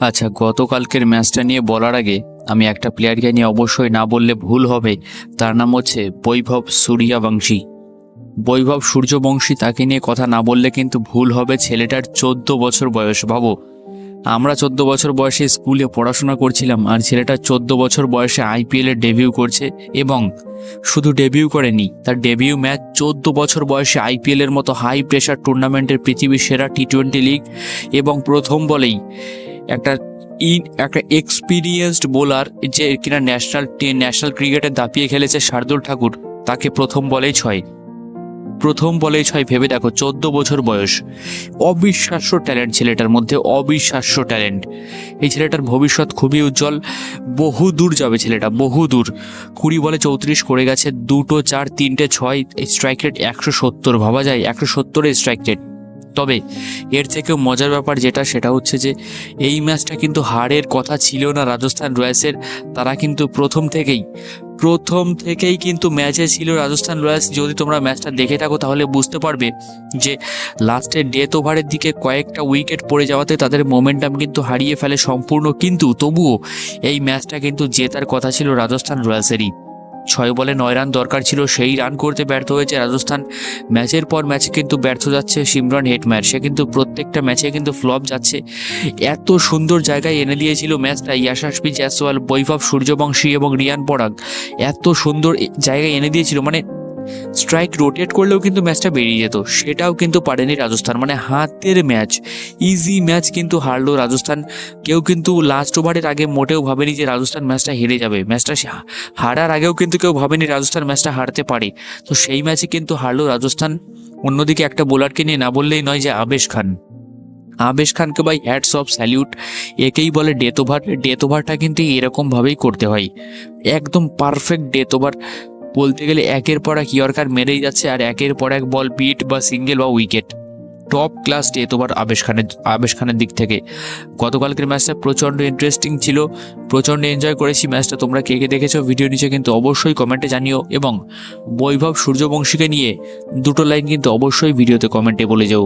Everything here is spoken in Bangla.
আচ্ছা, গতকালকের ম্যাচটা নিয়ে বলার আগে আমি একটা প্লেয়ারকে নিয়ে অবশ্যই না বললে ভুল হবে। তার নাম হচ্ছে বৈভব সূর্যবংশী। বৈভব সূর্যবংশী, তাকে নিয়ে কথা না বললে কিন্তু ভুল হবে। ছেলেটার 14 বছর বয়স। ভাবো, আমরা 14 বছর বয়সে স্কুলে পড়াশোনা করছিলাম, আর ছেলেটা 14 বছর বয়সে আইপিএলে ডেবিউ করছে। এবং শুধু ডেবিউ করেনি, তার ডেবিউ ম্যাচ 14 বছর বয়সে আইপিএলের মতো হাই প্রেশার টুর্নামেন্টের পৃথিবীর সেরা টি-20 লিগ। এবং প্রথম বলেই একটা একটা এক্সপিরিয়েন্সড বোলার, যে কিনা ন্যাশনাল ক্রিকেটে দাপিয়ে খেলেছে, শার্দুল ঠাকুর, তাকে প্রথম বলেই ছয়। ভেবে দেখো, 14 বছর বয়স। অবিশ্বাস্য ট্যালেন্ট ছেলেটার মধ্যে, অবিশ্বাস্য ট্যালেন্ট। এই ছেলেটার ভবিষ্যৎ খুবই উজ্জ্বল। বহু দূর যাবে ছেলেটা, বহু দূর। 20 বলে 34 করে গেছে, 2 4 3 6। Strike rate 170। ভাবা যায় 170 স্ট্রাইক রেট। তবে এর থেকেও মজার ব্যাপার যেটা, সেটা হচ্ছে যে এই ম্যাচটা কিন্তু হারের কথা ছিল না রাজস্থান রয়্যালসের। তারা কিন্তু প্রথম থেকেই কিন্তু ম্যাচে ছিল রাজস্থান রয়্যালস। যদি তোমরা ম্যাচটা দেখে থাকো তাহলে বুঝতে পারবে যে লাস্টের ডেথ ওভারের দিকে কয়েকটা উইকেট পড়ে যাওয়াতে তাদের মোমেন্টাম কিন্তু হারিয়ে ফেলে সম্পূর্ণ। কিন্তু তবুও এই ম্যাচটা কিন্তু জেতার কথা ছিল রাজস্থান রয়্যালসেরই। 6 বলে 9 রান দরকার ছিল, সেই রান করতে ব্যর্থ হয়েছে রাজস্থান। ম্যাচের পর ম্যাচে কিন্তু ব্যর্থ যাচ্ছে সিমরন হেটমায়ার। সে কিন্তু প্রত্যেকটা ম্যাচে কিন্তু ফ্লপ যাচ্ছে। এত সুন্দর জায়গায় এনে দিয়েছিল ম্যাচটা ইয়াশাসপি জয়সওয়াল, বৈভব সূর্যবংশী এবং রিয়ান পরাগ। এত সুন্দর জায়গায় এনে দিয়েছিল, মানে স্ট্রাইক রোটেট করলেও কিন্তু ম্যাচটা বেরিয়ে যেত। সেটাও কিন্তু পারেনি রাজস্থান। মানে হাতের ম্যাচ, ইজি ম্যাচ কিন্তু হারলো রাজস্থান। কেউ কিন্তু লাস্ট ওভারের আগে মোটেও ভাবেনি যে রাজস্থান ম্যাচটা হেরে যাবে। ম্যাচটা হারার আগেও কিন্তু কেউ ভাবেনি রাজস্থান ম্যাচটা হারতে পারে। তো সেই ম্যাচে কিন্তু হারলো রাজস্থান। অন্যদিকে একটা বোলারকে নিয়ে না বললেই নয়, যে আবেশ খানকে ভাই হ্যাটস অফ, স্যালিউট। একেই বলে ডেথ ওভার। ডেথ ওভারটা কিন্তু এরকমভাবেই করতে হয়, একদম পারফেক্ট ডেথ ওভার। বলতে গেলে একের পর এক ইয়র্কার মেরেই যাচ্ছে, আর একের পর এক বল বিট বা সিঙ্গেল বা wicket. Top class death over Avesh খানের দিক থেকে। গতকালকের ম্যাচটা প্রচণ্ড ইন্টারেস্টিং ছিল, প্রচণ্ড এনজয় করেছি ম্যাচটা। তোমরা কে কে দেখেছো ভিডিও নিচে কিন্তু অবশ্যই কমেন্টে জানিও। এবং বৈভব সূর্যবংশীকে নিয়ে 2টো লাইন কিন্তু অবশ্যই ভিডিওতে কমেন্টে বলে যাও।